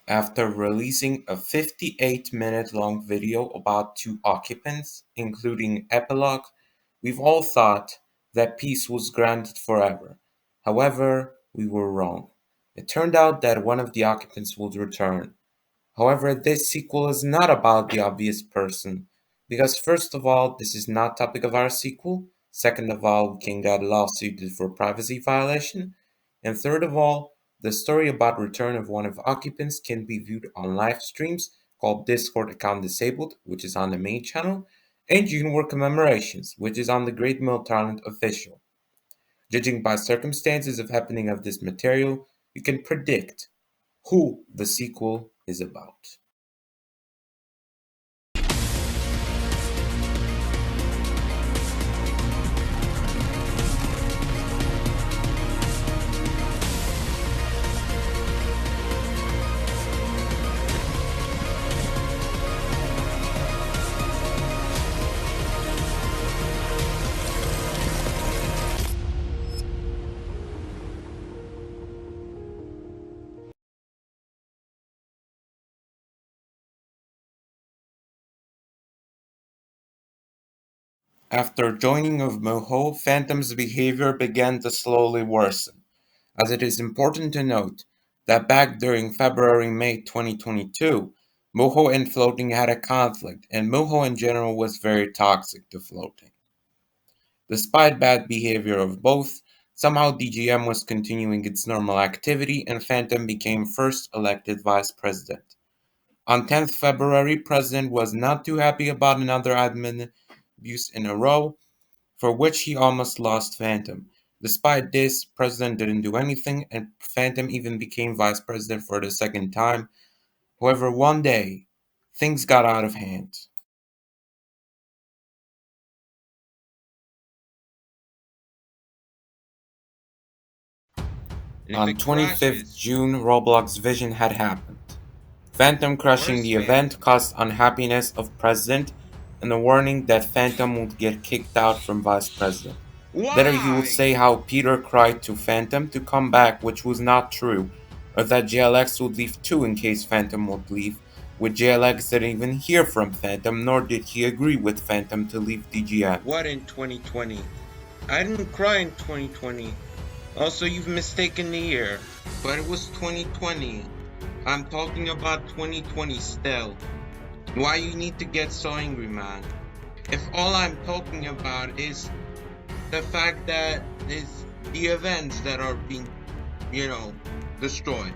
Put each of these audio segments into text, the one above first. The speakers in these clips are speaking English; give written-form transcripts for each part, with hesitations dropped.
After releasing a 58-minute long video about two occupants, including epilogue, we've all thought that peace was granted forever. However, we were wrong. It turned out that one of the occupants would return. However, this sequel is not about the obvious person, because first of all, this is not topic of our sequel. Second of all, we can get lawsuited for privacy violation. And third of all, the story about return of one of occupants can be viewed on live streams called Discord account disabled, which is on the main channel, and June War commemorations, which is on the Great Mill Talent official. Judging by circumstances of happening of this material, you can predict who the sequel is about. After joining of Moho, Phantom's behavior began to slowly worsen, as it is important to note that back during February-May 2022, Moho and Floating had a conflict, and Moho in general was very toxic to Floating. Despite bad behavior of both, somehow DGM was continuing its normal activity and Phantom became first elected vice president. On 10th February, President was not too happy about another admin abuse in a row, for which he almost lost Phantom. Despite this, President didn't do anything, and Phantom even became Vice President for the second time. However, one day, things got out of hand. On 25th June, Roblox Vision had happened. Phantom crushing the event caused unhappiness of President and a warning that Phantom would get kicked out from Vice President. Later he would say how Peter cried to Phantom to come back, which was not true, or that JLX would leave too in case Phantom would leave, which JLX didn't even hear from Phantom, nor did he agree with Phantom to leave DGM. What in 2020? I didn't cry in 2020. Also, you've mistaken the year. But it was 2020. I'm talking about 2020 still. Why you need to get so angry, man? If all I'm talking about is the fact that it's the events that are being, destroyed.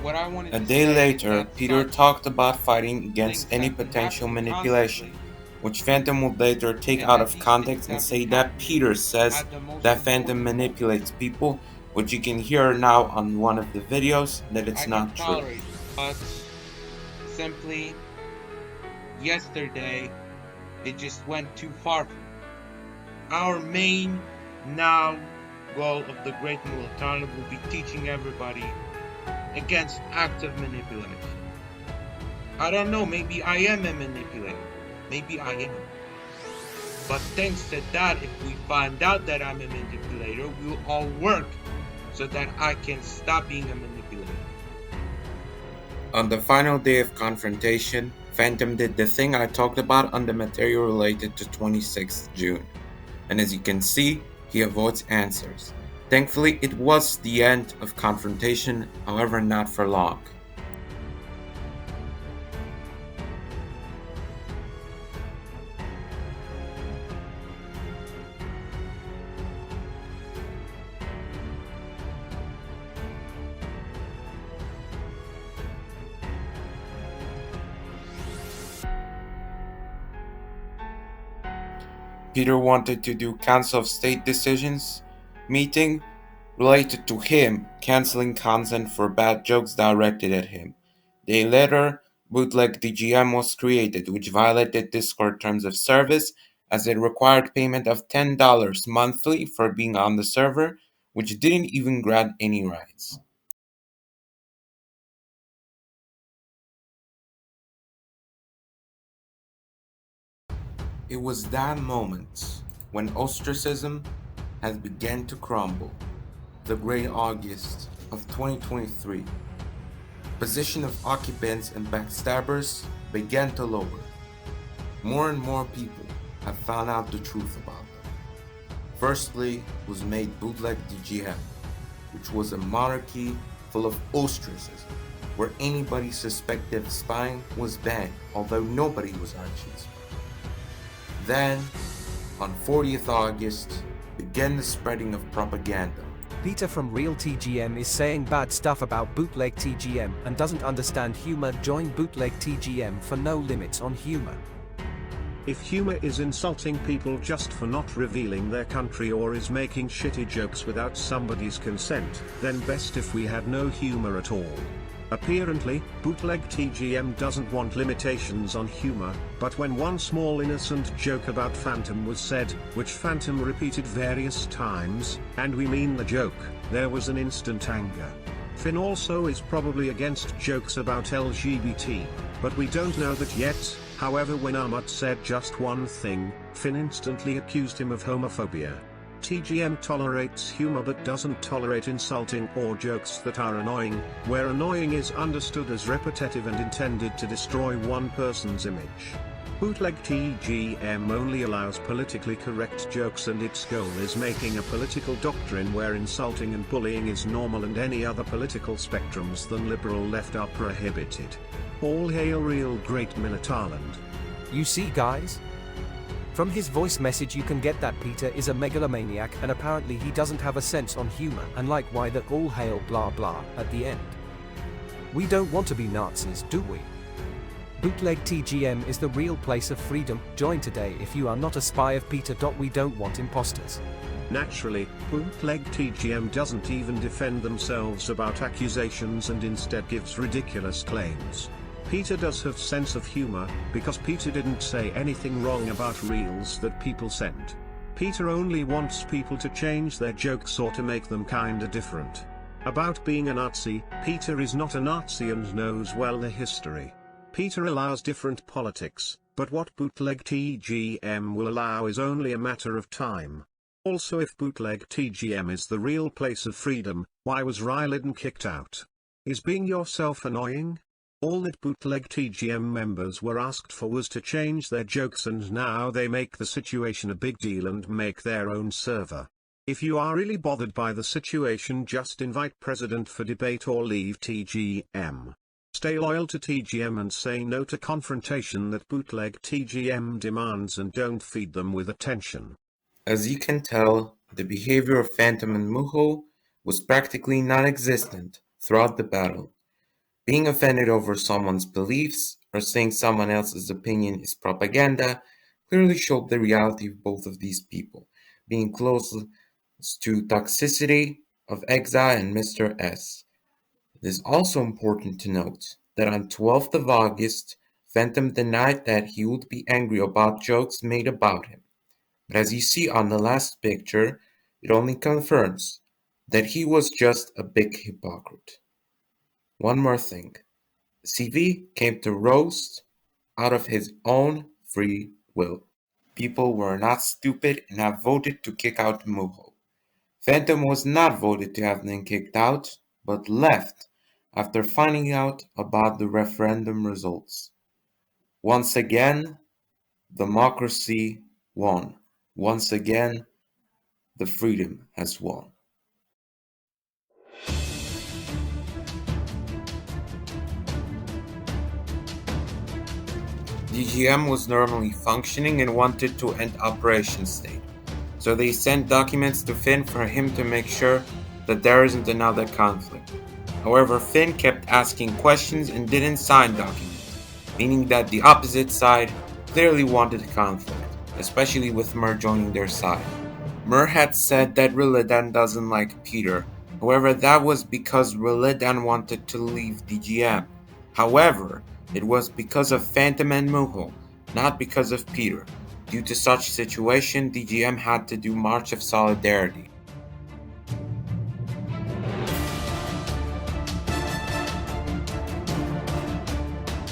A day later, Peter talked about fighting against any potential manipulation, which Phantom would later take out of context and say that Peter says that Phantom manipulates people, which you can hear now on one of the videos, that it's not true. But simply, yesterday, it just went too far. Our main now goal of the Great Military will be teaching everybody against active manipulation. I don't know, maybe I am a manipulator. Maybe I am. But thanks to that, if we find out that I'm a manipulator, we'll all work so that I can stop being a manipulator. On the final day of confrontation, Phantom did the thing I talked about on the material related to 26th June. And as you can see, he avoids answers. Thankfully, it was the end of confrontation, however not for long. Peter wanted to do Council of State decisions meeting related to him canceling consent for bad jokes directed at him. Day later, Bootleg DGM was created, which violated Discord terms of service as it required payment of $10 monthly for being on the server, which didn't even grant any rights. It was that moment when ostracism had begun to crumble, the great August of 2023. Position of occupants and backstabbers began to lower. More and more people have found out the truth about them. Firstly was made bootleg DGM, which was a monarchy full of ostracism, where anybody suspected of spying was banned, although nobody was actually spying. Then, on 40th August, began the spreading of propaganda. Peter from Real TGM is saying bad stuff about bootleg TGM and doesn't understand humor. Join bootleg TGM for no limits on humor. If humor is insulting people just for not revealing their country or is making shitty jokes without somebody's consent, then best if we had no humor at all. Apparently, bootleg TGM doesn't want limitations on humor, but when one small innocent joke about Phantom was said, which Phantom repeated various times, and we mean the joke, there was an instant anger. Finn also is probably against jokes about LGBT, but we don't know that yet. However, when Ahmad said just one thing, Finn instantly accused him of homophobia. TGM tolerates humor but doesn't tolerate insulting or jokes that are annoying, where annoying is understood as repetitive and intended to destroy one person's image. Bootleg TGM only allows politically correct jokes, and its goal is making a political doctrine where insulting and bullying is normal and any other political spectrums than liberal left are prohibited. All hail Real Great Militarland. You see, guys? From his voice message you can get that Peter is a megalomaniac and apparently he doesn't have a sense on humor, unlike why the all hail blah blah at the end. We don't want to be Nazis, do we? Bootleg TGM is the real place of freedom. Join today if you are not a spy of Peter. We don't want imposters. Naturally, bootleg TGM doesn't even defend themselves about accusations and instead gives ridiculous claims. Peter does have sense of humor, because Peter didn't say anything wrong about reels that people sent. Peter only wants people to change their jokes or to make them kinda different. About being a Nazi, Peter is not a Nazi and knows well the history. Peter allows different politics, but what bootleg TGM will allow is only a matter of time. Also, if bootleg TGM is the real place of freedom, why was Rylan kicked out? Is being yourself annoying? All that bootleg TGM members were asked for was to change their jokes, and now they make the situation a big deal and make their own server. If you are really bothered by the situation, just invite President for debate or leave TGM. Stay loyal to TGM and say no to confrontation that bootleg TGM demands, and don't feed them with attention. As you can tell, the behavior of Phantom and Muho was practically non-existent throughout the battle. Being offended over someone's beliefs or saying someone else's opinion is propaganda clearly showed the reality of both of these people, being close to toxicity of Exile and Mr. S. It is also important to note that on 12th of August, Phantom denied that he would be angry about jokes made about him. But as you see on the last picture, it only confirms that he was just a big hypocrite. One more thing. CV came to roast out of his own free will. People were not stupid and have voted to kick out Muho. Phantom was not voted to have been kicked out, but left after finding out about the referendum results. Once again, democracy won. Once again, the freedom has won. DGM was normally functioning and wanted to end Operation State, so they sent documents to Finn for him to make sure that there isn't another conflict. However, Finn kept asking questions and didn't sign documents, meaning that the opposite side clearly wanted conflict, especially with Mur joining their side. Mur had said that Rilladan doesn't like Peter, however that was because Rilladan wanted to leave DGM. However, it was because of Phantom and Muho, not because of Peter. Due to such situation, DGM had to do March of Solidarity.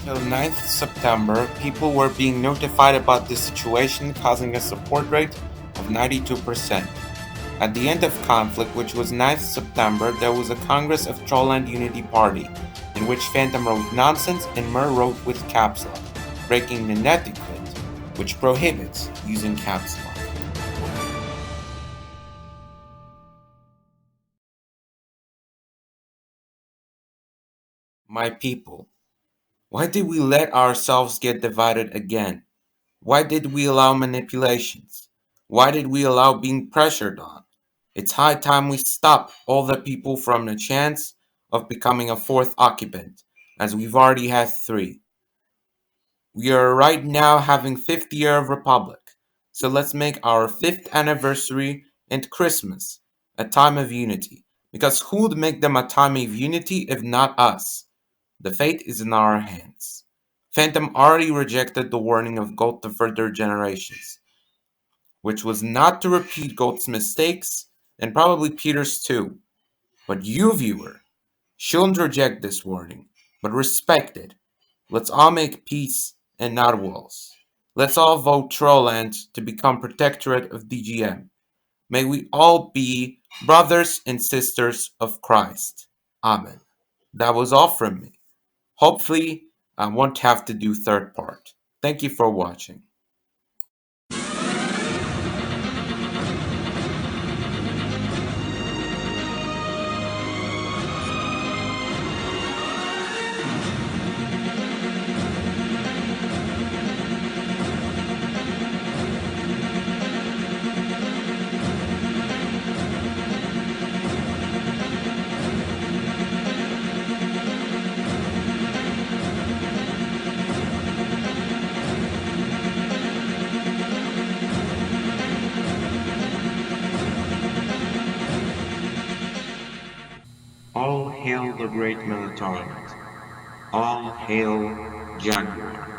Till on 9th September, people were being notified about this situation, causing a support rate of 92%. At the end of conflict, which was 9th September, there was a Congress of Trollland Unity Party, in which Phantom wrote nonsense and Mur wrote with caps lock, breaking the netiquette, which prohibits using caps lock. My people, why did we let ourselves get divided again? Why did we allow manipulations? Why did we allow being pressured on? It's high time we stop all the people from the chance of becoming a fourth occupant, as we've already had 3. We are right now having 50th year of Republic, so let's make our 5th anniversary and Christmas a time of unity, because who'd make them a time of unity if not us? The fate is in our hands. Phantom already rejected the warning of Gold to further generations, which was not to repeat Gold's mistakes, and probably Peter's too. But you, viewer, shouldn't reject this warning, but respect it. Let's all make peace and not walls. Let's all vote Trollland to become Protectorate of DGM. May we all be brothers and sisters of Christ. Amen. That was all from me. Hopefully, I won't have to do third part. Thank you for watching. All hail the great Militarum. All hail Jaguar.